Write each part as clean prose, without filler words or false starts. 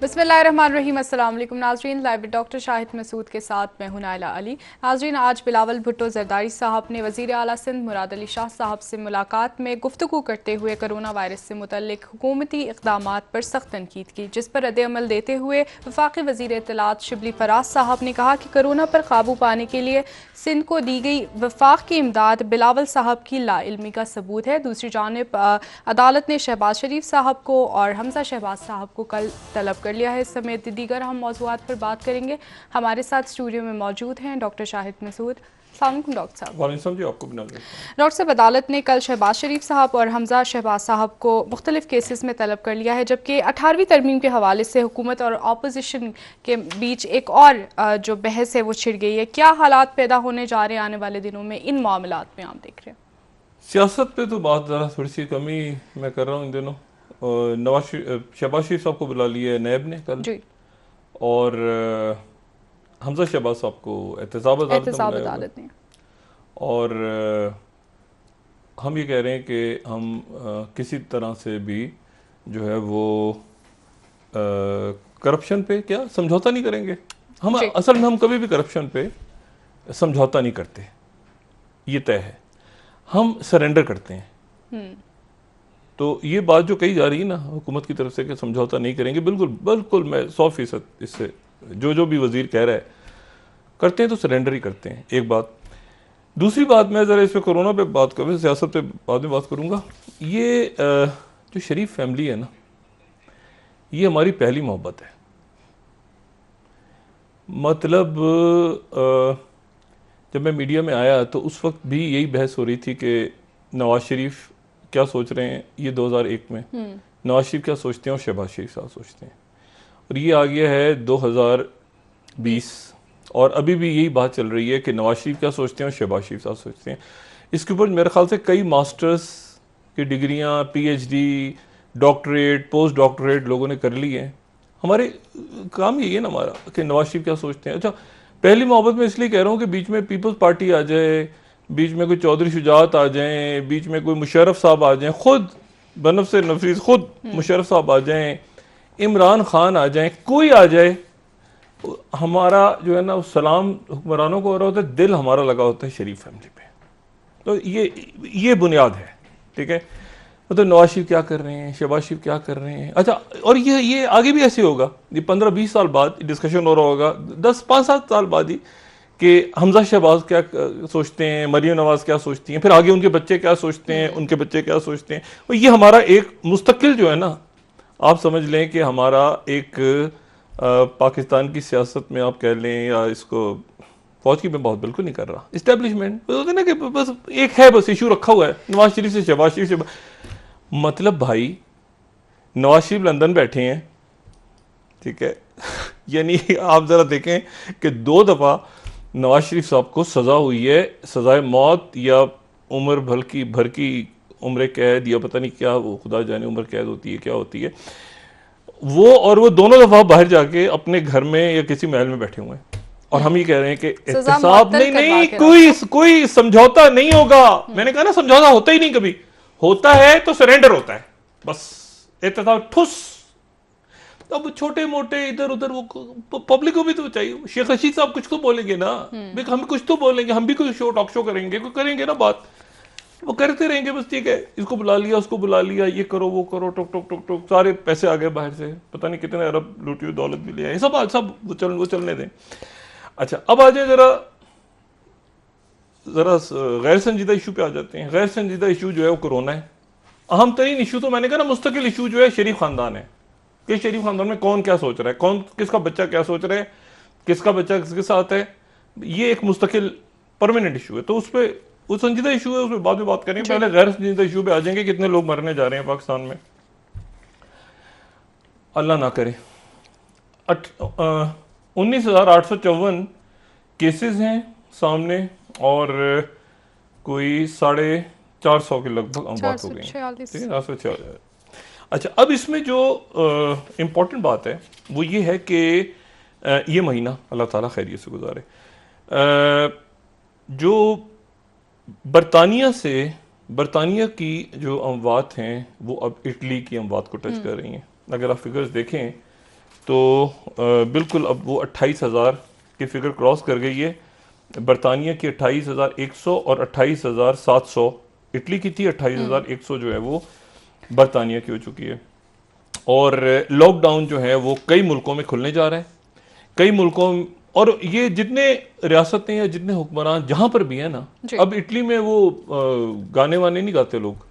बिस्मिल्लाहिर्रहमानिर्रहीम। अस्सलाम वालेकुम नाज़रीन, लाइव डॉक्टर शाहिद मसूद के साथ मैं हूं नाइला अली। नाज़रीन, आज बिलावल भुट्टो जरदारी साहब ने वज़ीर आला सिंध मुराद अली शाह साहब से मुलाकात में गुफ्तगू करते हुए कोरोना वायरस से मुतल्लिक हुकूमती इक़दामात पर सख्त तनकीद की, जिस पर रद्द-ए-अमल देते हुए वफाकी वज़ीर इत्तलात शिबली फराज साहब ने कहा कि कोरोना पर काबू पाने के लिए सिंध को दी गई वफाक की इमदाद बिलावल साहब की लाइल्मी का सबूत है। दूसरी जानिब अदालत ने शहबाज शरीफ साहब को और हमजा शहबाज साहब को कल तलब कर लिया है। इस समेत दीगर हम मौज़ूआत पर बात करेंगे। हमारे साथ स्टूडियो में मौजूद हैं डॉक्टर शाहिद मसूद। अस्सलाम वालेकुम डॉक्टर साहब। वालेकुम जी, आपको भी डॉक्टर साहब, अदालत ने कल शहबाज शरीफ साहब और हमजा शहबाज साहब को मुख्तलिफ केसेस में तलब कर लिया है, जबकि 18वीं तरमीम के हवाले से हुकूमत और अपोजिशन के बीच एक और जो बहस है वो छिड़ गई है। क्या हालात पैदा होने जा रहे हैं आने वाले दिनों में इन मामलात में, आप देख रहे हैं? सियासत पे तो बात ज़रा थोड़ी सी कमी मैं कर रहा हूँ इन दिनों। शहबाज शरीफ साहब को बुला लिया है नैब ने कल, जी, और हमजा शहबाज साहब को एहतसाब अदालत ने एहतसाब बुलाया हुआ है। अदालत ने। और हम ये कह रहे हैं कि हम किसी तरह से भी जो है वो करप्शन पे क्या समझौता नहीं करेंगे। हम जी, असल में हम कभी भी करप्शन पे समझौता नहीं करते, ये तय है। हम सरेंडर करते हैं। तो ये बात जो कही जा रही है ना हुकूमत की तरफ से कि समझौता नहीं करेंगे, बिल्कुल बिल्कुल मैं 100% इससे जो भी वजीर कह रहा है करते हैं तो सरेंडर ही करते हैं। एक बात। दूसरी बात, मैं ज़रा इस पर कोरोना पे बात करूँ, सियासत पे बाद में बात करूँगा। ये जो शरीफ फैमिली है ना, ये हमारी पहली मोहब्बत है। मतलब जब मैं मीडिया में आया तो उस वक्त भी यही बहस हो रही थी कि नवाज शरीफ क्या सोच रहे हैं। ये 2001 में नवाज शरीफ क्या सोचते हैं और शहबाज शरीफ साहब सोचते हैं, और ये आ गया है 2020, और अभी भी यही बात चल रही है कि नवाज शरीफ क्या सोचते हैं और शहबाज शरीफ साहब सोचते हैं। इसके ऊपर मेरे ख्याल से कई मास्टर्स की डिग्रियां, PhD, डॉक्टरेट, पोस्ट डॉक्टरेट लोगों ने कर ली हैं। हमारे काम यही है ना हमारा कि नवाज शरीफ क्या सोचते हैं। अच्छा, पहली मोहब्बत में इसलिए कह रहा हूँ कि बीच में पीपल्स पार्टी आ जाए, बीच में कोई चौधरी शुजात आ जाएं, बीच में कोई मुशर्रफ साहब आ जाएं, खुद बनफ से नफीस खुद मुशर्रफ साहब आ जाएं, इमरान खान आ जाएं, कोई आ जाए, हमारा जो है ना सलाम हुक्मरानों को हो रहा होता है, दिल हमारा लगा होता है शरीफ फैमिली पे। तो ये बुनियाद है, ठीक है। मतलब नवाज शरीफ क्या कर रहे हैं, शहबाज शरीफ क्या कर रहे हैं। अच्छा, और ये आगे भी ऐसे होगा। ये 15-20 साल बाद डिस्कशन हो रहा होगा, 10-5-7 साल बाद ही, कि हमजा शहबाज क्या सोचते हैं, मरियम नवाज क्या सोचती हैं, फिर आगे उनके बच्चे क्या सोचते हैं, उनके बच्चे क्या सोचते हैं। और ये हमारा एक मुस्तकिल जो है ना, आप समझ लें कि हमारा एक पाकिस्तान की सियासत में आप कह लें, या इसको फौज की मैं बहुत बिल्कुल नहीं कर रहा, इस्टेब्लिशमेंट होता है ना कि बस एक है, बस इशू रखा हुआ है नवाज शरीफ से शहबाज शरीफ से। मतलब भाई, नवाज शरीफ लंदन बैठे हैं, ठीक है। यानी आप ज़रा देखें कि 2 दफ़ा नवाज शरीफ साहब को सज़ा हुई है, सज़ाए मौत या उम्र भर की उम्र कैद, या पता नहीं क्या, वो खुदा जाने उम्र कैद होती है क्या होती है वो। और वो दोनों दफ़ा बाहर जाके अपने घर में या किसी महल में बैठे हुए हैं, और हम ये कह रहे हैं कि एहतसाब नहीं, कोई समझौता नहीं होगा। मैंने कहा ना, समझौता होता ही नहीं, कभी होता है तो सरेंडर होता है, बस एहतसाब ठुस। अब छोटे मोटे इधर उधर वो पब्लिक को भी तो चाहिए। शेख रशीद साहब कुछ तो बोलेंगे ना, हम कुछ तो बोलेंगे, हम भी कोई टॉक शो करेंगे, कोई करेंगे ना बात, वो करते रहेंगे बस, ठीक है। इसको बुला लिया, उसको बुला लिया, ये करो वो करो, टुक टुक टुक टुक, सारे पैसे आ गए बाहर से, पता नहीं कितने अरब लूटी हुई दौलत भी लिया, ये सब वो चलने दें। अच्छा, अब आ जाए जरा गैर संजीदा इशू पे आ जाते हैं। गैर संजीदा इशू जो है वो कोरोना है। अहम तरीन इशू तो मैंने कहा ना, मुस्तकिल इशू जो है शरीफ खानदान है, कि शरीफ खानदान में कौन क्या सोच रहा है, कौन किसका बच्चा क्या सोच रहा है, किसका बच्चा किसके साथ है। ये एक मुस्तकिल परमानेंट इशू है, तो उस पर वो संजीदा इशू है, उस पर बाद में बात करेंगे। पहले गैर संजीदा इशू पे आ जाएंगे, कितने लोग मरने जा रहे हैं पाकिस्तान में, अल्लाह ना करे। 19,854 केसेस हैं सामने, और कोई 450 के लगभग बात हो गई, ठीक है, 446। अच्छा, अब इसमें जो इम्पोर्टेंट बात है वो ये है कि ये महीना अल्लाह ताला खैरियत से गुजारे। जो बरतानिया की जो अमवात हैं वो अब इटली की अमवात को टच कर रही हैं। अगर आप फिगर्स देखें तो बिल्कुल अब वो 28,000 की फिगर क्रॉस कर गई है। बरतानिया की 28,100 और 28,700 इटली की थी, 28,100 जो है वो बरतानिया की हो चुकी है। और लॉकडाउन जो है वो कई मुल्कों में खुलने जा रहा है, कई मुल्कों। और ये जितने रियासतें या जितने हुक्मरान जहां पर भी है ना, अब इटली में वो गाने वाने नहीं गाते लोग।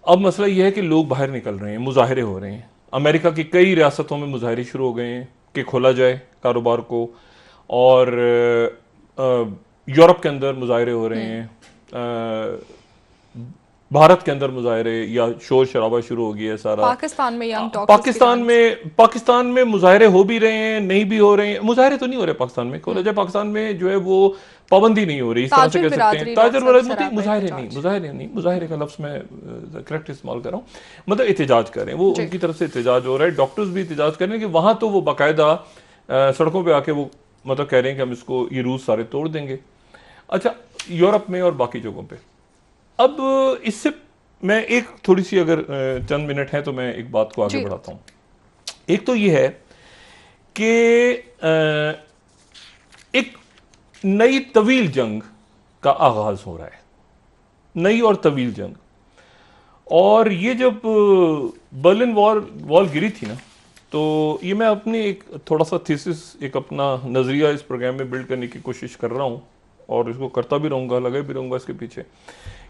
अब मसला ये है कि लोग बाहर निकल रहे हैं, मुजाहरे हो रहे हैं। अमेरिका की कई रियासतों में मुजाहरे शुरू हो गए हैं कि खोला जाए कारोबार को। और यूरोप के अंदर मुजाहरे हो रहे हैं, भारत के अंदर मुजाहरे या शोर शराबा शुरू हो गया है सारा। पाकिस्तान में यंग डॉक्टर्स पाकिस्तान में मुजाहरे हो भी रहे हैं, नहीं भी हो रहे हैं। मुजाहरे तो नहीं हो रहे पाकिस्तान में, खोला जाए पाकिस्तान में जो है वो पाबंदी नहीं हो रही, इस तरह से कह सकते हैं। ताजर मुजाहरे का लफ्ज मैं करेक्ट इस्तेमाल कर रहा हूँ, मतलब एहतजाज कर रहे हैं वो, उनकी तरफ से एहतजाज हो रहा है। डॉक्टर्स भी एहतजाज कर रहे हैं कि वहां तो वो बाकायदा सड़कों पर आके वो मतलब कह रहे हैं कि हम इसको ये रूल्स सारे तोड़ देंगे। अच्छा, यूरोप में और बाकी जगहों पे अब इससे मैं एक थोड़ी सी अगर चंद मिनट है तो मैं एक बात को आगे बढ़ाता हूं। एक तो ये है कि एक नई तवील जंग का आगाज हो रहा है, नई और तवील जंग। और ये जब बर्लिन वॉल गिरी थी ना, तो ये मैं अपनी एक थोड़ा सा थीसिस, एक अपना नजरिया इस प्रोग्राम में बिल्ड करने की कोशिश कर रहा हूं और इसको करता भी रहूंगा, लगे भी रहूंगा इसके पीछे।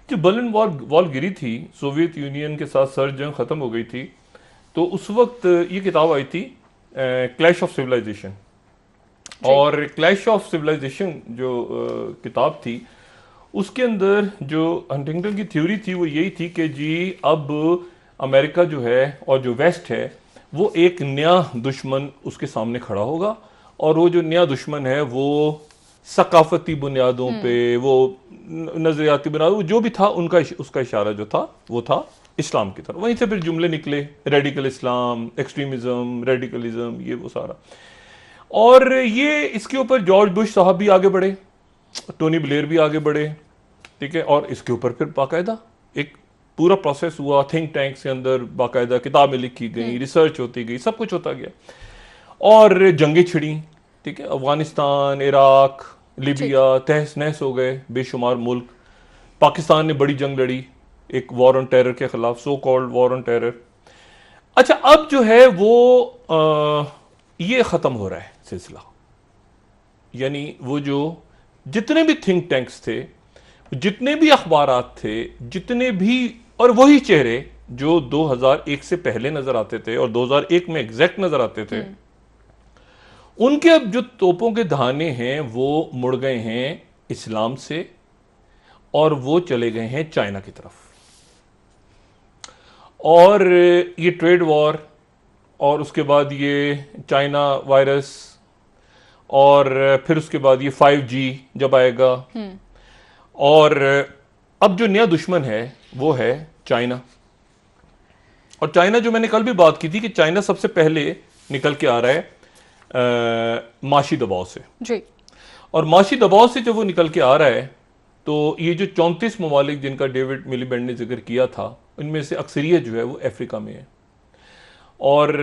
जब बर्लिन वॉल गिरी थी, सोवियत यूनियन के साथ सर्द जंग खत्म हो गई थी, तो उस वक्त ये किताब आई थी क्लैश ऑफ सिविलाइजेशन। और क्लैश ऑफ सिविलाइजेशन जो किताब थी, उसके अंदर जो हंटिंगटन की थ्योरी थी वो यही थी कि जी अब अमेरिका जो है और जो वेस्ट है वो एक नया दुश्मन उसके सामने खड़ा होगा। और वो जो नया दुश्मन है वो सकाफती बुनियादों पे, वो नजरियाती बुनियादों, जो भी था उनका उसका इशारा जो था वो था इस्लाम की तरफ। वहीं से फिर जुमले निकले, रेडिकल इस्लाम, एक्सट्रीमिज्म, रेडिकलिज्म, ये वो सारा। और ये इसके ऊपर जॉर्ज बुश साहब भी आगे बढ़े, टोनी ब्लेयर भी आगे बढ़े, ठीक है। और इसके ऊपर फिर बाकायदा एक पूरा प्रोसेस हुआ, थिंक टैंक्स के अंदर बाकायदा किताबें लिखी गई, रिसर्च होती गई, सब कुछ होता गया और जंगें छिड़ी, ठीक है। अफगानिस्तान, इराक, लीबिया तहस नहस हो गए, बेशुमार मुल्क। पाकिस्तान ने बड़ी जंग लड़ी, एक वॉर ऑन टेरर के खिलाफ, so called war on terror. अच्छा, अब जो है वो ये खत्म हो रहा है सिलसिला। यानी वो जो जितने भी थिंक टैंक्स थे, जितने भी अखबारात थे, जितने भी, और वही चेहरे जो 2001 से पहले नजर आते थे और 2001 में एग्जैक्ट नजर आते थे, उनके अब जो तोपों के दहाने हैं वो मुड़ गए हैं इस्लाम से और वो चले गए हैं चाइना की तरफ। और ये ट्रेड वॉर और उसके बाद ये चाइना वायरस और फिर उसके बाद ये 5G जब आएगा, और अब जो नया दुश्मन है वो है चाइना। और चाइना, जो मैंने कल भी बात की थी कि चाइना सबसे पहले निकल के आ रहा है माशी दबाव से जी। और माशी दबाव से जब वो निकल के आ रहा है, तो ये जो 34 ममालिक जिनका डेविड मिलीबैंड ने जिक्र किया था, इनमें से अक्सरियत जो है वो अफ्रीका में है। और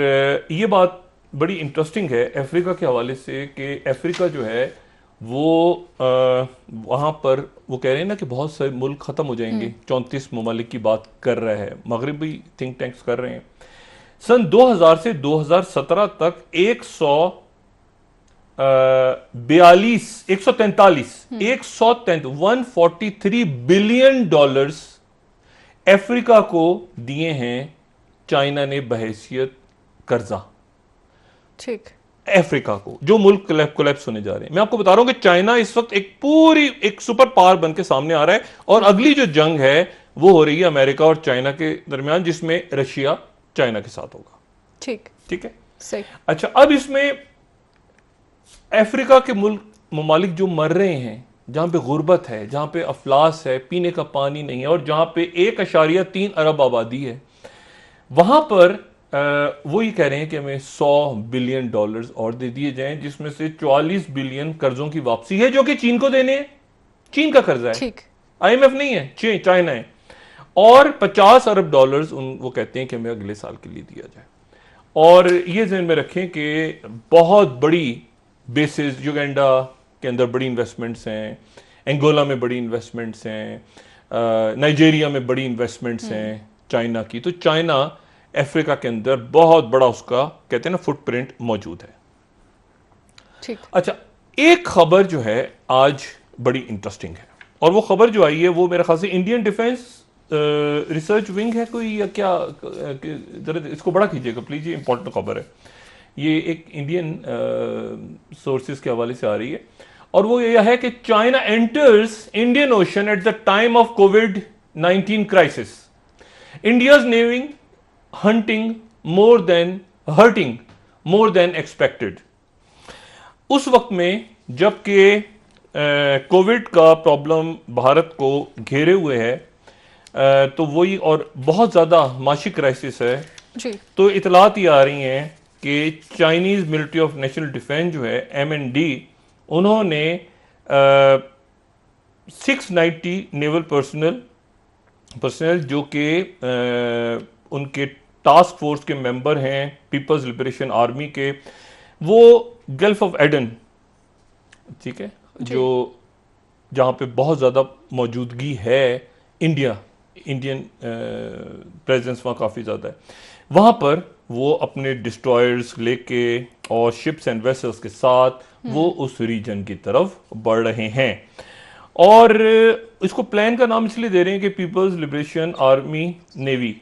ये बात बड़ी इंटरेस्टिंग है अफ्रीका के हवाले से कि अफ्रीका जो है वो वहाँ पर वो कह रहे हैं ना कि बहुत सारे मुल्क ख़त्म हो जाएंगे। 34 ममालिक की बात कर रहा है, मगरबी थिंक टैंक्स कर रहे हैं। सन 2000 से 2017 तक 143 बिलियन डॉलर्स अफ्रीका को दिए हैं चाइना ने बहैसियत कर्जा। ठीक, अफ्रीका को, जो मुल्क कोलैप्स होने जा रहे हैं। मैं आपको बता रहा हूं कि चाइना इस वक्त एक पूरी एक सुपर पावर बन के सामने आ रहा है और अगली जो जंग है वो हो रही है अमेरिका और चाइना के दरमियान, जिसमें रशिया चाइना के साथ होगा। ठीक, ठीक है, सही। अच्छा, अब इसमें अफ्रीका के मुल्क ममालिक जो मर रहे हैं, जहां पे गुर्बत है, जहां पे अफलास है, पीने का पानी नहीं है, और जहां पे 1.3 अरब आबादी है, वहां पर वो ये कह रहे हैं कि हमें 100 बिलियन डॉलर्स और दे दिए जाएं, जिसमें से 44 बिलियन कर्जों की वापसी है जो कि चीन को देने हैं। चीन का कर्जा है, IMF नहीं है, चाइना है। और 50 अरब डॉलर्स वो कहते हैं कि हमें अगले साल के लिए दिया जाए। और ये ध्यान में रखें कि बहुत बड़ी बेसिस युगांडा के अंदर बड़ी इन्वेस्टमेंट्स हैं, एंगोला में बड़ी इन्वेस्टमेंट्स हैं, नाइजीरिया में बड़ी इन्वेस्टमेंट्स हैं चाइना की। तो चाइना अफ्रीका के अंदर बहुत बड़ा उसका कहते हैं ना फुटप्रिंट मौजूद है। ठीक। अच्छा, एक खबर जो है आज बड़ी इंटरेस्टिंग है, और वो खबर जो आई है वो मेरे ख्याल से इंडियन डिफेंस रिसर्च विंग है कोई या क्या, जरा इसको बड़ा कीजिएगा प्लीज, ये इंपॉर्टेंट खबर है। ये एक इंडियन सोर्सेज के हवाले से आ रही है, और वो यह है कि China enters Indian ocean at the time of covid crisis, India's navy hunting more than hurting more than expected. उस वक्त में जबकि कोविड का प्रॉब्लम भारत को घेरे हुए है, तो वही और बहुत ज़्यादा माशी क्राइसिस है जी। तो इतलात ये आ रही हैं कि Chinese military of national defence जो है MND, उन्होंने 690 नेवल पर्सनल जो कि उनके टास्क फोर्स के मेंबर हैं पीपल्स लिबरेशन आर्मी के, वो गल्फ ऑफ एडन, ठीक है, जो जहाँ पे बहुत ज़्यादा मौजूदगी है इंडियन प्रेजेंस वहाँ काफ़ी ज़्यादा है, वहाँ पर वो अपने डिस्ट्रॉयर्स लेके और शिप्स एंड वेसल्स के साथ वो उस रीजन की तरफ बढ़ रहे हैं। और इसको प्लान का नाम इसलिए दे रहे हैं कि पीपल्स लिबरेशन आर्मी नेवी,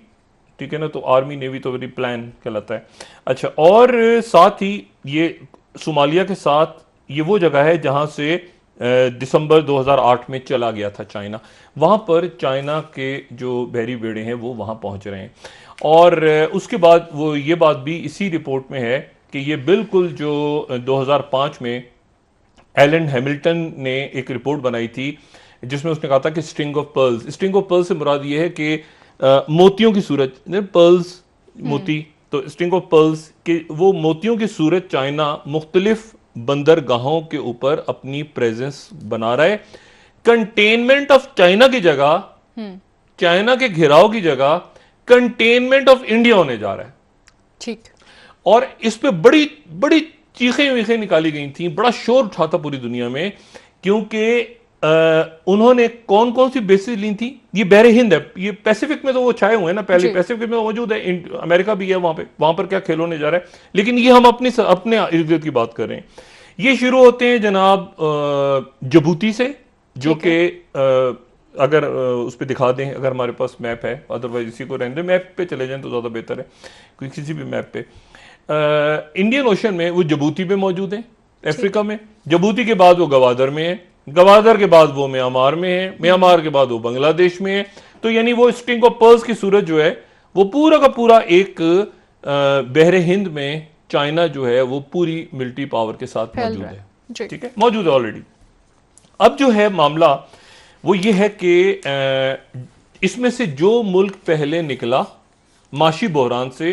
ठीक है ना, तो आर्मी नेवी तो वेरी प्लान कहलाता है। अच्छा, और साथ ही ये सोमालिया के साथ ये वो जगह है जहाँ से दिसंबर 2008 में चला गया था चाइना, वहाँ पर चाइना के जो बहरी बेड़े हैं वो वहाँ पहुँच रहे हैं। और उसके बाद वो ये बात भी इसी रिपोर्ट में है कि ये बिल्कुल जो 2005 में एलन हैमिल्टन ने एक रिपोर्ट बनाई थी जिसमें उसने कहा था कि स्ट्रिंग ऑफ पर्ल्स से मुराद ये है कि मोतियों की सूरत, पर्ल्स मोती, तो स्ट्रिंग ऑफ पर्ल्स के वो मोतियों की सूरत चाइना मुख्तलिफ बंदरगाहों के ऊपर अपनी प्रेजेंस बना रहा है। कंटेनमेंट ऑफ चाइना की जगह, चाइना के घेराव की जगह कंटेनमेंट ऑफ इंडिया होने जा रहा है। ठीक। और इस पे बड़ी बड़ी चीखें वीखें निकाली गई थी, बड़ा शोर उठा था पूरी दुनिया में, क्योंकि उन्होंने कौन कौन सी बेसिस ली थी। ये बहरे हिंद है, ये पैसिफिक में तो वो छाए हुए हैं ना, पहले पैसिफिक में मौजूद है, अमेरिका भी है वहां पर क्या खेल होने जा रहा है। लेकिन ये हम अपने इर्द गिर्द की बात कर रहे हैं। ये शुरू होते हैं जनाब जिबूती से, जो कि अगर उस पर दिखा दें, अगर हमारे पास मैप है, अदरवाइज इसी को रहने दें, मैप पे चले जाएं तो ज़्यादा बेहतर है, कोई किसी भी मैप पे। इंडियन ओशन में वो जिबूती पे मौजूद है अफ्रीका में, जिबूती के बाद वो गवादर में है, गवादर के बाद वो म्यांमार में है, म्यांमार के बाद वो बांग्लादेश में है। तो यानी वो स्ट्रिंग ऑफ पर्ल्स की सूरत जो है वो पूरा का पूरा एक बहरे हिंद में चाइना जो है वो पूरी मिलिट्री पावर के साथ मौजूद है, ठीक है, मौजूद है ऑलरेडी। अब जो है मामला वो ये है कि इसमें से जो मुल्क पहले निकला माशी बहरान से,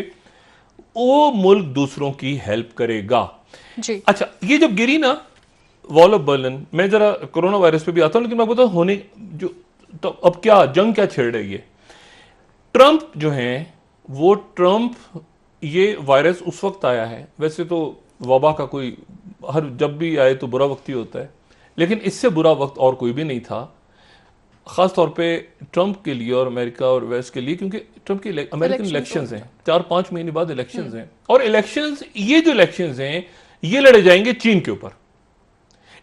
वो मुल्क दूसरों की हेल्प करेगा जी। अच्छा, ये जब गिरी ना वॉल ऑफ बर्लिन, मैं जरा कोरोना वायरस पे भी आता हूं, लेकिन मैं बताऊं होने जो तो अब क्या जंग क्या छेड़ रही है। ट्रंप जो है वो ये वायरस उस वक्त आया है, वैसे तो वबा का कोई हर जब भी आए तो बुरा वक्त ही होता है, लेकिन इससे बुरा वक्त और कोई भी नहीं था, खास तौर पे ट्रंप के लिए और अमेरिका और वेस्ट के लिए, क्योंकि ट्रंप की अमेरिकन इलेक्शंस हैं, 4-5 महीने बाद इलेक्शंस हैं, और इलेक्शंस, ये जो इलेक्शंस हैं ये लड़े जाएंगे चीन के ऊपर।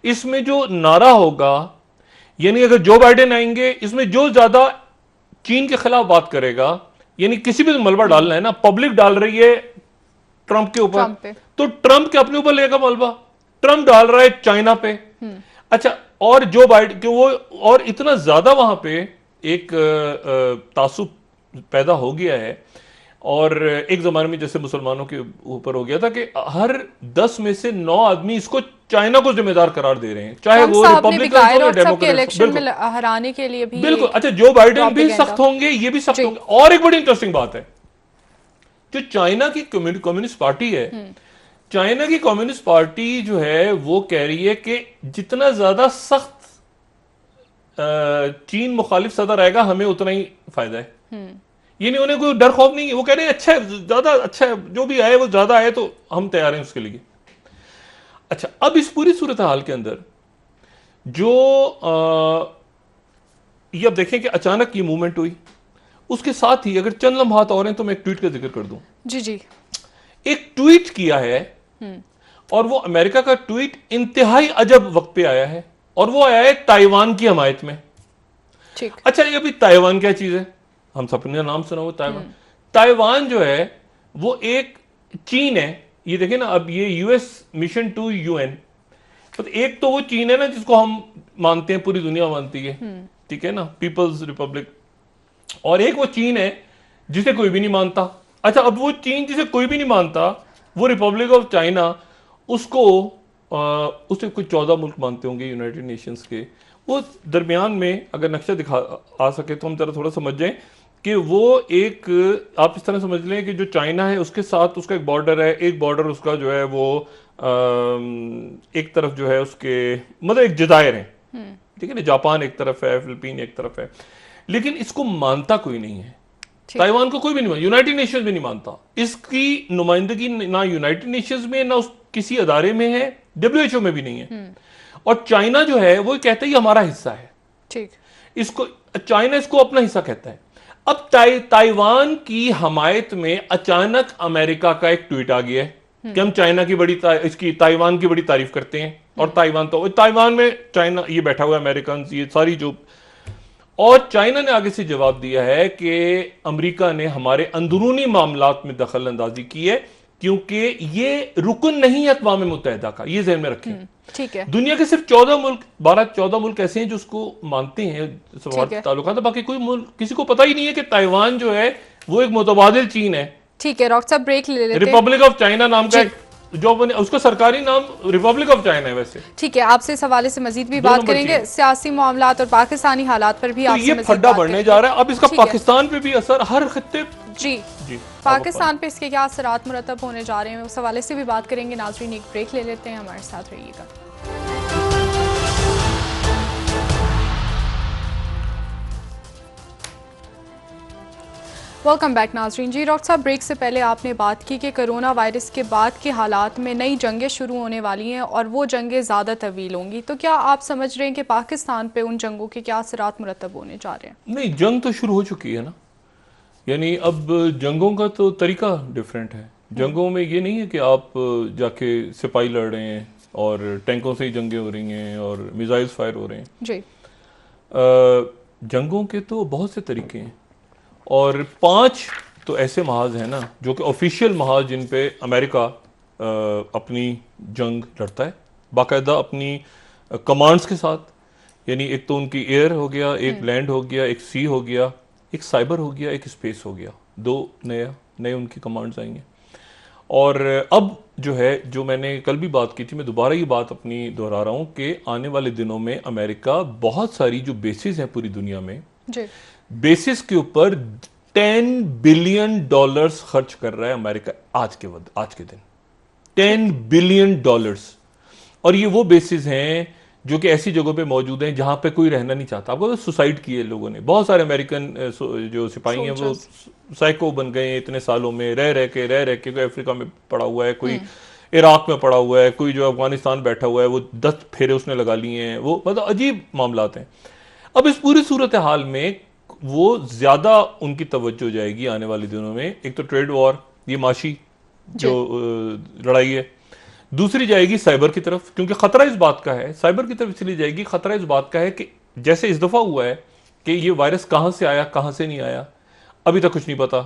इसमें जो नारा होगा, यानी अगर जो बाइडेन आएंगे, इसमें जो ज्यादा चीन के खिलाफ बात करेगा, यानी किसी भी मलबा डालना है ना, पब्लिक डाल रही है ट्रंप के ऊपर, तो ट्रंप के अपने ऊपर लेगा मलबा, ट्रंप डाल रहा है चाइना पे। अच्छा, और जो बाइडेन कि वो और इतना ज्यादा वहां पे एक तासुब पैदा हो गया है, और एक जमाने में जैसे मुसलमानों के ऊपर हो गया था कि हर 10 में से 9 आदमी इसको चाइना को जिम्मेदार करार दे रहे हैं, चाहे वो रिपब्लिकन हो या डेमोक्रेट्स, हराने के लिए भी बिल्कुल। अच्छा, जो बाइडेन भी सख्त होंगे, ये भी सख्त होंगे। और एक बड़ी इंटरेस्टिंग बात है, जो चाइना की कम्युनिस्ट पार्टी है, चाइना की कम्युनिस्ट पार्टी जो है वो कह रही है कि जितना ज्यादा सख्त चीन मुखालिफ सदर आएगा हमें उतना ही फायदा है। ये नहीं, उन्हें कोई डर खौफ नहीं है, वो कह रहे हैं अच्छा है, ज्यादा अच्छा है, जो भी आए वो ज्यादा आए तो हम तैयार हैं उसके लिए। अच्छा, अब इस पूरी सूरत हाल के अंदर जो ये अब देखें कि अचानक ये मूवमेंट हुई, उसके साथ ही अगर चंद लम्हात और हैं तो मैं एक ट्वीट का जिक्र कर दूं। जी जी। एक ट्वीट किया है और वो अमेरिका का ट्वीट इंतहाई अजब वक्त पे आया है, और वो आया है ताइवान की हमायत में। ठीक। अच्छा, ये अभी ताइवान क्या चीज है, हम सबने नाम सुना हो ताइवान। ताइवान जो है वो एक चीन है, ये देखें ना, अब ये यूएस मिशन टू यूएन, तो एक तो वो चीन है ना जिसको हम मानते हैं, पूरी दुनिया मानती है, ठीक है ना, पीपल्स रिपब्लिक, और एक वो चीन है जिसे कोई भी नहीं मानता। अच्छा, अब वो चीन जिसे कोई भी नहीं मानता, वो रिपब्लिक ऑफ चाइना, उसको उसे कोई 14 मुल्क मानते होंगे यूनाइटेड नेशंस के। वो दरमियान में अगर नक्शा दिखा आ सके तो हम जरा थोड़ा समझ जाएं कि वो एक, आप इस तरह समझ लें कि जो चाइना है उसके साथ उसका एक बॉर्डर है, एक बॉर्डर उसका जो है वो एक तरफ जो है उसके मतलब एक जजायर है, ठीक है ना, जापान एक तरफ है, फिलीपीन एक तरफ है, लेकिन इसको मानता कोई नहीं है। ताइवान को कोई भी नहीं मानता, यूनाइटेड नेशंस में नहीं मानता, इसकी नुमाइंदगी ना यूनाइटेड नेशंस में ना उस किसी अदारे में है, डब्ल्यूएचओ में भी नहीं है। और चाइना जो है वो कहता है ये हमारा हिस्सा है, ठीक, इसको चाइना इसको अपना हिस्सा कहता है। अब ताइवान की हमायत में अचानक अमेरिका का एक ट्वीट आ गया है कि हम चाइना की इसकी ताइवान की बड़ी तारीफ करते हैं, और ताइवान में चाइना ये बैठा हुआ अमेरिकन, ये सारी जो, और चाइना ने आगे से जवाब दिया है कि अमेरिका ने हमारे अंदरूनी मामलात में दखल अंदाजी की है, क्योंकि ये रुकन नहीं है अक़वाम मुत्तहिदा का, ये ज़हन में रखें। ठीक है। दुनिया के सिर्फ 14 मुल्क ऐसे हैं जो उसको मानते हैं सौहार्द ताल्लुकात, बाकी कोई मुल्क, किसी को पता ही नहीं है कि ताइवान जो है वो एक मुतबादिल चीन है। ठीक है डॉक्टर साहब, ब्रेक ले लेते हैं। रिपब्लिक ऑफ चाइना नाम का जो बने, उसका सरकारी नाम रिपब्लिक ऑफ चाइना है वैसे। ठीक है, आपसे इस हवाले से मजीद भी बात करेंगे, सियासी मामलात और पाकिस्तानी हालात पर भी तो आपसे ये फड्डा बढ़ने जा रहा है। अब इसका पाकिस्तान पे भी असर, हर खित्ते जी पाकिस्तान पे इसके क्या असरात मुरतब होने जा रहे हैं, उस हवाले से भी बात करेंगे। नाज़रीन, एक ब्रेक ले लेते हैं, हमारे साथ रहिएगा। वेलकम बैक नाज़रीन। जी डॉक्टर साहब, ब्रेक से पहले आपने बात की कि कोरोना वायरस के बाद के हालात में नई जंगें शुरू होने वाली हैं और वो जंगें ज़्यादा तवील होंगी, तो क्या आप समझ रहे हैं कि पाकिस्तान पे उन जंगों के क्या असरात मुरतब होने जा रहे हैं? नहीं, जंग तो शुरू हो चुकी है ना, यानी अब जंगों का तो तरीका डिफरेंट है। जंगों में ये नहीं है कि आप जाके सिपाही लड़ रहे हैं और टैंकों से ही जंगें हो रही हैं और मिसाइल्स फायर हो रहे हैं जी। जंगों के तो बहुत से तरीके हैं, और 5 तो ऐसे महाज हैं ना जो कि ऑफिशियल महाज, जिन पे अमेरिका अपनी जंग लड़ता है बाकायदा अपनी कमांड्स के साथ। यानी एक तो उनकी एयर हो गया, एक लैंड हो गया, एक सी हो गया, एक साइबर हो गया, एक स्पेस हो गया, 2 नए उनकी कमांड्स आएंगे। और अब जो है, जो मैंने कल भी बात की थी, मैं दोबारा ये बात अपनी दोहरा रहा हूँ कि आने वाले दिनों में अमेरिका बहुत सारी जो बेसिस हैं पूरी दुनिया में, बेसिस के ऊपर $10 बिलियन खर्च कर रहा है अमेरिका आज के दिन। $10 बिलियन। और ये वो बेसिस हैं जो कि ऐसी जगहों पे मौजूद हैं जहां पे कोई रहना नहीं चाहता। आपको सुसाइड किए लोगों ने, बहुत सारे अमेरिकन जो सिपाही हैं वो साइको बन गए हैं इतने सालों में, रह के कोई अफ्रीका में पड़ा हुआ है, कोई इराक में पड़ा हुआ है, कोई जो अफगानिस्तान बैठा हुआ है, वो 10 फेरे उसने लगा लिए हैं, वो मतलब अजीब मामलात हैं। अब इस पूरी सूरत हाल में वो ज्यादा उनकी तवज्जो जाएगी आने वाले दिनों में। एक तो ट्रेड वॉर, ये माशी जो लड़ाई है, दूसरी जाएगी साइबर की तरफ, क्योंकि खतरा इस बात का है, साइबर की तरफ इसलिए जाएगी, खतरा इस बात का है कि जैसे इस दफा हुआ है कि ये वायरस कहां से आया कहां से नहीं आया अभी तक कुछ नहीं पता।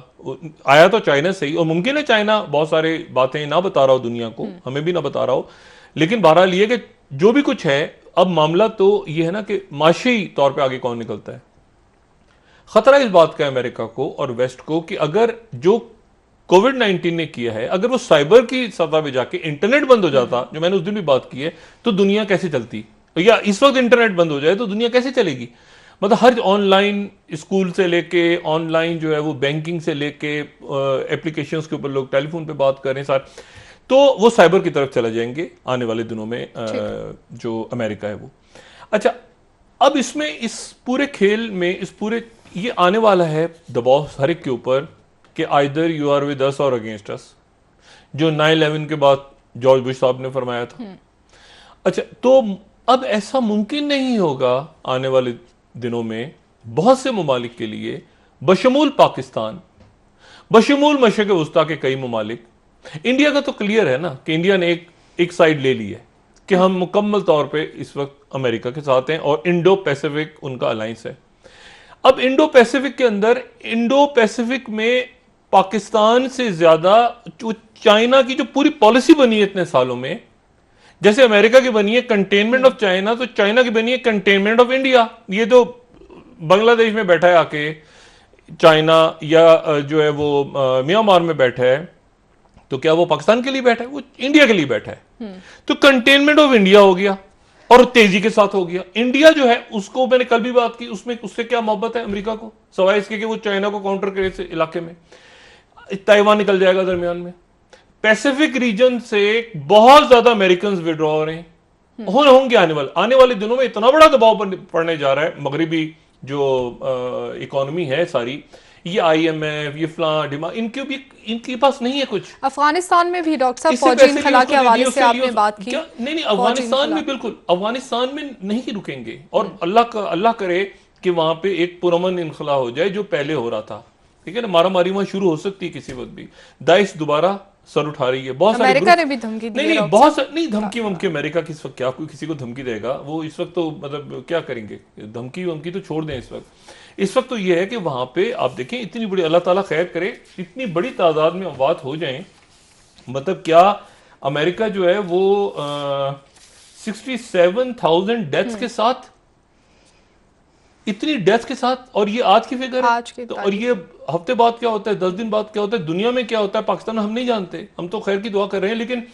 आया तो चाइना से ही, और मुमकिन है चाइना बहुत सारी बातें ना बता रहा हो दुनिया को, हमें भी ना बता रहा हो, लेकिन बहरहाल ये कि जो भी कुछ है, अब मामला तो ये है ना कि माशी तौर पर आगे कौन निकलता है। खतरा इस बात का है अमेरिका को और वेस्ट को कि अगर जो कोविड-19 ने किया है, अगर वो साइबर की सतह पे जाके इंटरनेट बंद हो जाता, जो मैंने उस दिन भी बात की है, तो दुनिया कैसे चलती, या इस वक्त इंटरनेट बंद हो जाए तो दुनिया कैसे चलेगी। मतलब हर ऑनलाइन, स्कूल से लेके ऑनलाइन जो है वो बैंकिंग से लेके एप्लीकेशंस के ऊपर लोग टेलीफोन पे बात कर रहे हैं सारे, तो वो साइबर की तरफ चले जाएंगे आने वाले दिनों में जो अमेरिका है वो। अच्छा, अब इसमें इस पूरे खेल में, इस पूरे ये आने वाला है दबाव हर एक के ऊपर कि either you are with us और अगेंस्ट अस, जो 9/11 के बाद जॉर्ज बुश साहब ने फरमाया था। अच्छा, तो अब ऐसा मुमकिन नहीं होगा आने वाले दिनों में बहुत से ममालिक के लिए, बशमूल पाकिस्तान, बशमूल मशरिक़ वस्ता के कई ममालिक। इंडिया का तो क्लियर है ना कि इंडिया ने एक साइड ले ली है कि हम मुकम्मल तौर पे इस वक्त अमेरिका के साथ हैं और इंडो पैसिफिक उनका अलायंस है। अब इंडो पैसिफिक के अंदर, इंडो पैसिफिक में पाकिस्तान से ज्यादा जो चाइना की जो पूरी पॉलिसी बनी है इतने सालों में, जैसे अमेरिका की बनी है कंटेनमेंट ऑफ चाइना, तो चाइना की बनी है कंटेनमेंट ऑफ इंडिया। ये तो बांग्लादेश में बैठा है आके चाइना, या जो है वो म्यांमार में बैठा है, तो क्या वो पाकिस्तान के लिए बैठा है? वो इंडिया के लिए बैठा है। तो कंटेनमेंट ऑफ इंडिया हो गया और तेजी के साथ हो गया। इंडिया जो है उसको मैंने कल भी बात की, उसमें उससे क्या मोहब्बत है अमेरिका को, सवाए इसके कि वो चाइना को काउंटर करे इस इलाके में। ताइवान निकल जाएगा दरमियान में। पैसिफिक रीजन से बहुत ज्यादा अमेरिकन विड्रॉ हो रहे हैं, होंगे आने वाले दिनों में। इतना बड़ा दबाव पड़ने जा रहा है। मगरिबी जो इकोनॉमी है सारी, ये IMF, ये फलां डिमांड, इनके पास नहीं है कुछ। अफगानिस्तान में भी डॉक्टर साहब फौजी इनखला के हवाले से आपने बात की। नहीं, अफगानिस्तान में बिल्कुल, अफगानिस्तान में नहीं रुकेंगे। और अल्लाह करे कि वहां पे एक पुरअमन इनखला हो जाए जो पहले हो रहा था। ठीक है ना, मारामारी वहां शुरू हो सकती है किसी वक्त भी। दाइश दोबारा सर उठा रही है। बहुत सारे अमेरिका ने भी धमकी दी है। नहीं, धमकी वमकी अमेरिका किस वक्त क्या कोई किसी को धमकी देगा? वो इस वक्त तो मतलब क्या करेंगे, धमकी वमकी तो छोड़ दें इस वक्त तो ये है कि वहां पे आप देखें, इतनी बड़ी, अल्लाह ताला खैर करे, इतनी बड़ी तादाद में अमवात हो जाएं। मतलब क्या अमेरिका जो है वो 67,000 डेथ्स के साथ, इतनी डेथ के साथ, और ये आज की फिगर है। तो और ये हफ्ते बाद क्या होता है, 10 दिन बाद क्या होता है, दुनिया में क्या होता है, पाकिस्तान में हम नहीं जानते। हम तो खैर की दुआ कर रहे हैं, लेकिन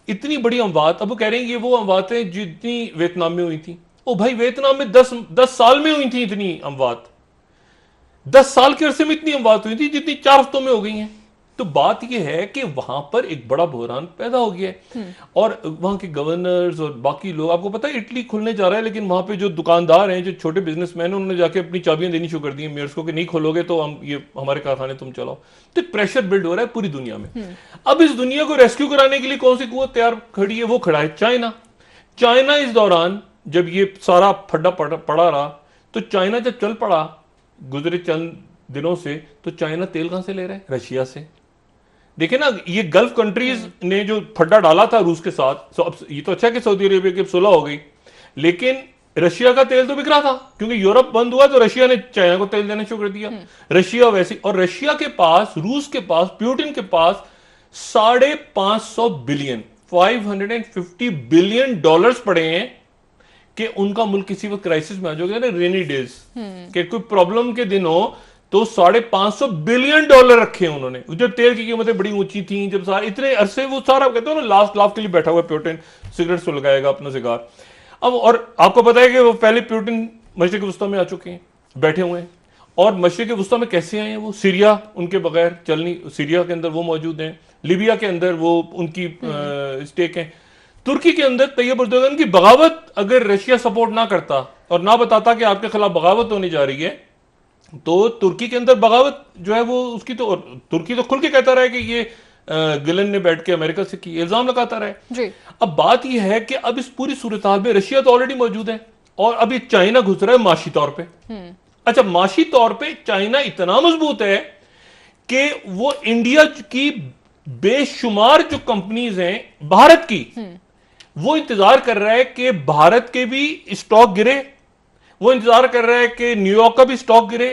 इतनी बड़ी अमवात। अब वो कह रहे हैं ये वो अमवातें जितनी वियतनाम में हुई थी। ओ भाई, वियतनाम में 10 साल में हुई थी इतनी अमवात। 10 साल के अरसे में इतनी अमवात हुई थी जितनी 4 हफ्तों में हो गई हैं। तो बात यह है कि वहां पर एक बड़ा बहरान पैदा हो गया है। और वहां के गवर्नर्स और बाकी लोग, आपको पता है इटली खुलने जा रहा है, लेकिन वहां पे जो दुकानदार हैं, जो छोटे बिजनेसमैन हैं, उन्होंने जाके अपनी चाबियां देनी शुरू कर दी हैं मेयर्स को कि नहीं खोलोगे तो हम ये हमारे कारखाने तुम चलाओ। तो प्रेशर बिल्ड हो रहा है पूरी दुनिया में। अब इस दुनिया को रेस्क्यू कराने के लिए कौन सी कुव्वत तैयार खड़ी है? वो खड़ा है चाइना। चाइना इस दौरान जब ये सारा फड्डा पड़ा रहा, तो चाइना जब चल पड़ा गुजरे चंद दिनों से, तो चाइना तेल कहां से ले रहा है? रशिया से। देखिए ना, ये गल्फ कंट्रीज ने जो फड्डा डाला था रूस के साथ, अब ये तो अच्छा है कि सऊदी अरेबिया की सुलह हो गई, लेकिन रशिया का तेल तो बिक रहा था, क्योंकि यूरोप बंद हुआ तो रशिया ने चाइना को तेल देना शुरू कर दिया। रशिया वैसे, और रशिया के पास, रूस के पास, पुतिन के पास 550 बिलियन, 550 बिलियन डॉलर्स पड़े हैं कि उनका मुल्क किसी वक्त क्राइसिस में आ जाएगा ना, रेनी डेज के कोई प्रॉब्लम के दिन हो, तो 550 बिलियन डॉलर रखे हैं उन्होंने। जब तेल की कीमतें बड़ी ऊंची थी, जब सारे इतने अरसे, वो सारा कहते हो ना, लास्ट लाफ के लिए बैठा हुआ पुतिन, सिगरेट सुलगाएगा अपना सिगार। अब और आपको पता है कि वो पहले पुतिन मशरिक वस्ता में आ चुके हैं, बैठे हुए हैं। और मशरिक वस्ता में कैसे आए हैं वो? सीरिया उनके बगैर चलनी, सीरिया के अंदर वो मौजूद हैं, लीबिया के अंदर वो उनकी स्टेक है, तुर्की के अंदर तैयब एर्दोगन की बगावत अगर रशिया सपोर्ट ना करता और ना बताता कि आपके खिलाफ बगावत होने जा रही है, तो तुर्की के अंदर बगावत जो है वो उसकी, तो तुर्की तो खुल के कहता रहा है कि ये गिलन ने बैठ के अमेरिका से की, इल्जाम लगाता रहा है जी। अब बात यह है कि अब इस पूरी सूरत हाल में रशिया तो ऑलरेडी मौजूद है और अब ये चाइना घुस रहा है माशी तौर पे। अच्छा, माशी तौर पे चाइना इतना मजबूत है कि वो इंडिया की बेशुमार जो कंपनीज हैं भारत की, वो इंतजार कर रहा है कि भारत के भी स्टॉक गिरे, वो इंतजार कर रहा है कि न्यूयॉर्क का भी स्टॉक गिरे,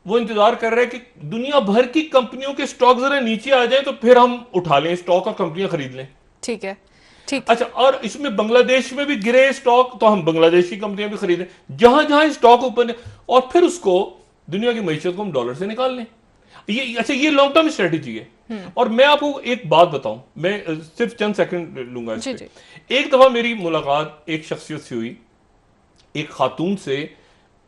वो इंतजार कर रहा है कि दुनिया भर की कंपनियों के स्टॉक जरा नीचे आ जाए तो फिर हम उठा लें स्टॉक और कंपनियां खरीद लें। ठीक है, ठीक। अच्छा, और इसमें बांग्लादेश में भी गिरे स्टॉक तो हम बांग्लादेश की कंपनियां भी खरीदें, जहां जहां स्टॉक ओपन है, और फिर उसको दुनिया की मईशत को हम डॉलर से निकाल लें। ये अच्छा, ये लॉन्ग टर्म स्ट्रेटेजी है। और मैं आपको एक बात बताऊं, मैं सिर्फ चंद सेकंड लूंगा इस पे। एक दफा मेरी मुलाकात एक शख्सियत से हुई, एक खातून से,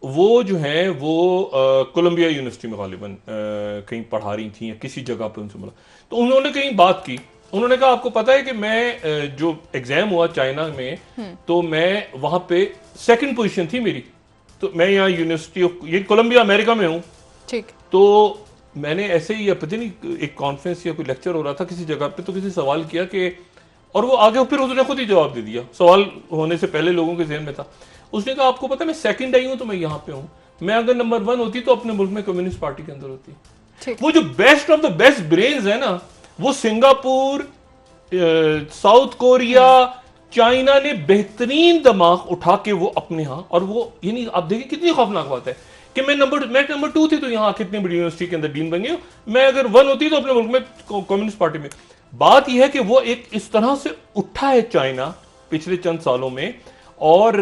वो जो है वो कोलंबिया यूनिवर्सिटी में गालिबन कहीं पढ़ा रही थी या किसी जगह पर उनसे मिला, तो उन्होंने कहीं बात की। उन्होंने कहा आपको पता है कि मैं जो एग्जाम हुआ चाइना में, तो मैं वहां पे सेकंड पोजीशन थी मेरी, तो मैं यहाँ यूनिवर्सिटी ऑफ, ये कोलंबिया अमेरिका में हूँ, ठीक। तो मैंने ऐसे ही पता नहीं एक कॉन्फ्रेंस या कोई लेक्चर हो रहा था किसी जगह पे, तो किसी सवाल किया कि, और वो आगे फिर उसने खुद ही जवाब दे दिया, सवाल होने से पहले लोगों के ज़हन में था। उसने कहा आपको पता है मैं सेकंड आई हूं तो मैं यहाँ पे हूँ, मैं अगर नंबर 1 होती तो अपने मुल्क में कम्युनिस्ट पार्टी के अंदर होती। वो जो best of the best brains है ना, वो सिंगापुर, साउथ कोरिया, चाइना ने बेहतरीन दिमाग उठा के वो अपने यहाँ, और वो यानी आप देखिए कितनी खौफनाक बात है कि मैं नंबर 2 थी तो यहाँ कितनी बड़ी यूनिवर्सिटी के अंदर डीन बन गई, मैं अगर 1 होती तो अपने मुल्क में कम्युनिस्ट पार्टी में। बात यह है कि वो एक इस तरह से उठा है चाइना पिछले चंद सालों में, और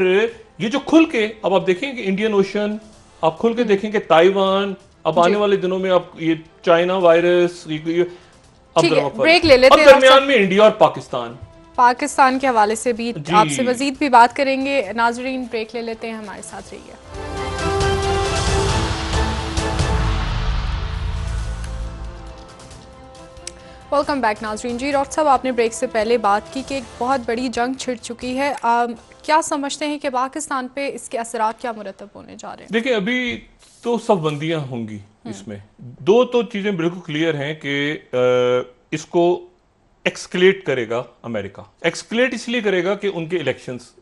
ये जो खुल के अब आप देखेंगे इंडियन ओशन, आप खुल के देखेंगे ताइवान, अब आने वाले दिनों में आप ये चाइना वायरस, ब्रेक ले लेते हैं, दरमियान में इंडिया और पाकिस्तान के हवाले से भी आपसे मजीद भी बात करेंगे। नाजरीन ब्रेक ले लेते हैं, हमारे साथ रहिए। वेलकम बैक नाजरीन। जी डॉक्टर साहब, आपने ब्रेक से पहले बात की कि एक बहुत बड़ी जंग छिड़ चुकी है, क्या समझते हैं कि पाकिस्तान पे इसके असरात क्या मुरतब होने जा रहे हैं? देखिए अभी तो सब बंदियां होंगी इसमें, दो तो चीजें बिल्कुल क्लियर हैं कि इसको एक्सकलेट करेगा अमेरिका। एक्सकलेट इसलिए करेगा कि उनके इलेक्शंस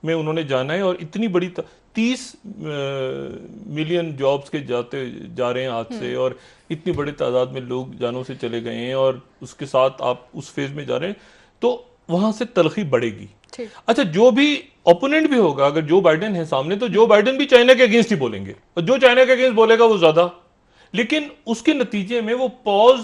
में उन्होंने जाना है, और इतनी बड़ी 30 मिलियन जॉब्स के जा रहे हैं आज से, और इतनी बड़ी तादाद में लोग जानों से चले गए हैं, और उसके साथ आप उस फेज में जा रहे हैं, तो वहां से तलखी बढ़ेगी। अच्छा, जो भी ओपोनेंट भी होगा, अगर जो बाइडेन है सामने, तो जो बाइडेन भी चाइना के अगेंस्ट ही बोलेंगे, और जो चाइना के अगेंस्ट बोलेगा वो ज्यादा, लेकिन उसके नतीजे में वो पॉज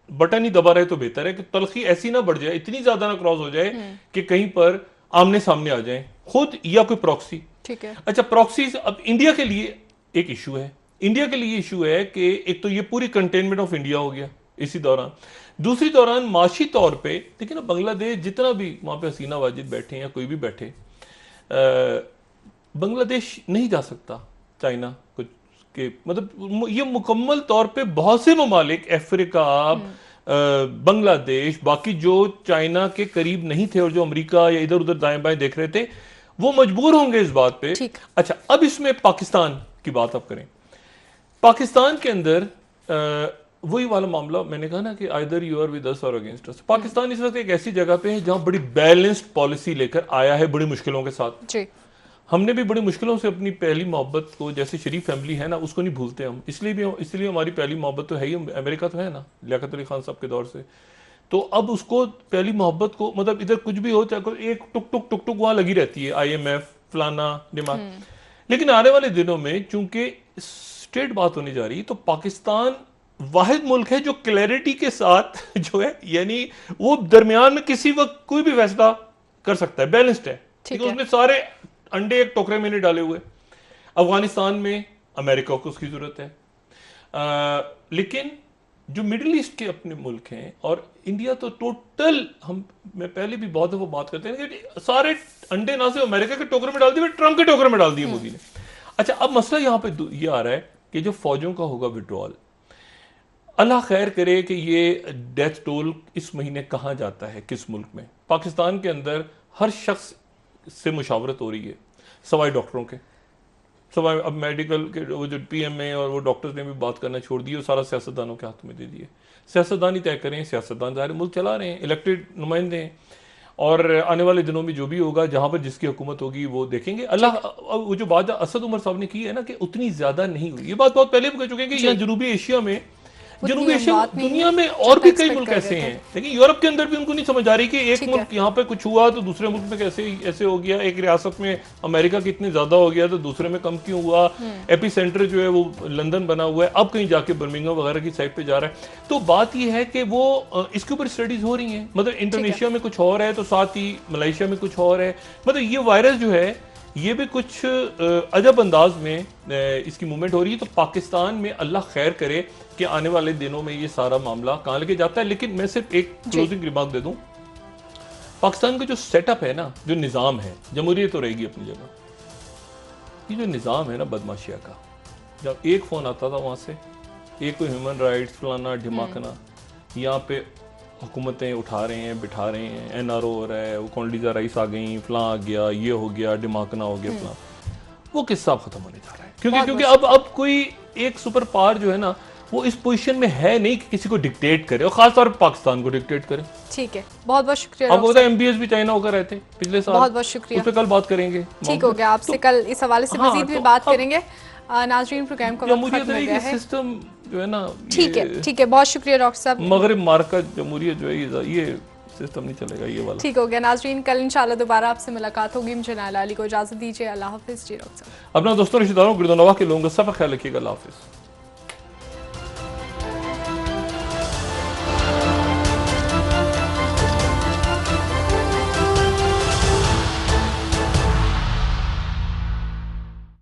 बटन ही दबा रहे तो बेहतर है कि तलखी ऐसी ना बढ़ जाए, इतनी ज्यादा ना क्रॉस हो जाए कि कहीं पर आमने सामने आ जाए, खुद या कोई प्रॉक्सी। ठीक है। अच्छा, प्रॉक्सी अब इंडिया के लिए एक इशू है। इंडिया के लिए इशू है कि एक तो ये पूरी कंटेनमेंट ऑफ इंडिया हो गया इसी दौरान, दूसरी दौरान माशी तौर पे देखिए ना, बांग्लादेश जितना भी वहां पे हसीना वाजिद बैठे या कोई भी बैठे, बांग्लादेश नहीं जा सकता चाइना कुछ के, मतलब ये मुकम्मल तौर पे बहुत से ममालिक, अफ्रीका, बांग्लादेश, बाकी जो चाइना के करीब नहीं थे और जो अमेरिका या इधर उधर दाएं बाएं देख रहे थे, वो मजबूर होंगे इस बात पे। अच्छा, अब इसमें पाकिस्तान की बात आप करें, पाकिस्तान के अंदर वही वाला मामला मैंने कहा ना कि either you are with us और अगेंस्ट अस। पाकिस्तान इस वक्त एक ऐसी जगह पे है जहां बड़ी बैलेंस्ड पॉलिसी लेकर आया है, बड़ी मुश्किलों के साथ। जी। हमने भी बड़ी मुश्किलों से अपनी पहली मोहब्बत को, जैसे शरीफ फैमिली है ना, उसको नहीं भूलते हम, इसलिए हमारी पहली मोहब्बत तो है ही अमेरिका तो है ना, लियाकत अली खान साहब के दौर से। तो अब उसको पहली मोहब्बत को, मतलब इधर कुछ भी हो, चाहे एक टुक टुक टुक टुक वहां लगी रहती है, IMF फलाना दिमाग। लेकिन आने वाले दिनों में चूंकि स्ट्रेट बात होने जा रही, तो पाकिस्तान वाहिद मुल्क है जो क्लैरिटी के साथ जो है, यानी वो दरमियान में किसी वक्त कोई भी फैसला कर सकता है, बैलेंस्ड है। ठीक है, उसने सारे अंडे एक टोकरे में नहीं डाले हुए। अफगानिस्तान में अमेरिका को उसकी जरूरत है, लेकिन जो मिडिल ईस्ट के अपने मुल्क हैं, और इंडिया तो टोटल, मैं पहले भी बहुत दफा बात करते हैं कि सारे अंडे ना से अमेरिका के टोकरे में डाल दिए, ट्रम्प के टोकरे में डाल दिए मोदी ने। अच्छा, अब मसला यहां पे ये आ रहा है कि जो फौजों का होगा विड्रॉल, अल्लाह खैर करे कि ये डेथ टोल इस महीने कहां जाता है, किस मुल्क में। पाकिस्तान के अंदर हर शख्स से मुशावरत हो रही है, सवाई डॉक्टरों के, सवाई अब मेडिकल के वो जो PMA और वो डॉक्टर्स ने भी बात करना छोड़ दी, और सारा सियासतदानों के हाथ में दे दिए। सियासतदान ही तय करें, सियासतदान ज़ाहिर मुल्क चला रहे हैं, इलेक्टेड नुमाइंदे हैं, और आने वाले दिनों में जो भी होगा, जहां पर जिसकी हुकूमत होगी वो देखेंगे। अल्लाह, वो जो बात असद उमर साहब ने की है ना कि उतनी ज्यादा नहीं हुई, ये बात बहुत पहले भी कह चुके हैं कि यहाँ जनूबी एशिया में, जनूबी एशिया दुनिया में और भी कई मुल्क ऐसे हैं, लेकिन यूरोप के अंदर भी उनको नहीं समझ आ रही कि एक मुल्क यहाँ पे कुछ हुआ तो दूसरे मुल्क में कैसे ऐसे हो गया, एक रियासत में अमेरिका की इतने ज्यादा हो गया तो दूसरे में कम क्यों हुआ, एपी सेंटर जो है वो लंदन बना हुआ है, अब कहीं जाके बर्मिंघम वगैरह की साइड पे जा रहा है। तो बात यह है कि वो इसके ऊपर स्टडीज हो रही हैं, मतलब इंडोनेशिया में कुछ और है तो साथ ही मलेशिया में कुछ और है, मतलब ये वायरस जो है ये भी कुछ अजब अंदाज में इसकी मूवमेंट हो रही है। तो पाकिस्तान में अल्लाह खैर करे कि आने वाले दिनों में ये सारा मामला कहाँ लेके जाता है। लेकिन मैं सिर्फ एक क्लोजिंग रिमार्क दे दूं, पाकिस्तान का जो सेटअप है ना, जो निज़ाम है, जमहूरियत तो रहेगी अपनी जगह, ये जो निज़ाम है ना बदमाशिया का, जब एक फ़ोन आता था वहाँ से, एक कोई ह्यूमन राइट्स फलाना ढिमाकना, यहाँ पे हुकूमतें उठा रहे हैं, बिठा रहे हैं, NRO हो रहा है, वो कॉन्डीजा राइस आ गई, फलां आ गया, ये हो गया, डिमाकना हो गया, फलां, वो किस्सा खत्म होने जा रहा है। क्योंकि अब कोई एक सुपर पावर जो है ना वो इस पोजीशन में है नहीं कि किसी को डिक्टेट करे, और खासतौर पर पाकिस्तान को डिक्टेट करे। ठीक है, बहुत बहुत शुक्रिया। आपको पता है MBS भी चाइना होकर रहते पिछले साल। बहुत बहुत शुक्रिया। उस पर कल बात करेंगे। ठीक हो गया, आपसे कल इस हवाले से मजीद भी बात करेंगे। नाजरीन, प्रोग्राम का वक्त खत्म हो गया है। सिस्टम जो है ना, ठीक है, बहुत शुक्रिया डॉक्टर साहब। मगरिब मार्का जमहूरियत जो है ये सिस्टम नहीं चलेगा, ये वाला। ठीक हो गया नाजरीन, कल इंशाल्लाह दोबारा आपसे मुलाकात होगी। मुझे नायला अली को इजाजत दीजिए। अल्लाह हाफिज जी डॉक्टर साहब। अपना दोस्तों रिश्तेदारों गिरदोनवा के लोगों का सब ख्याल रखिएगा। अल्लाह हाफिज।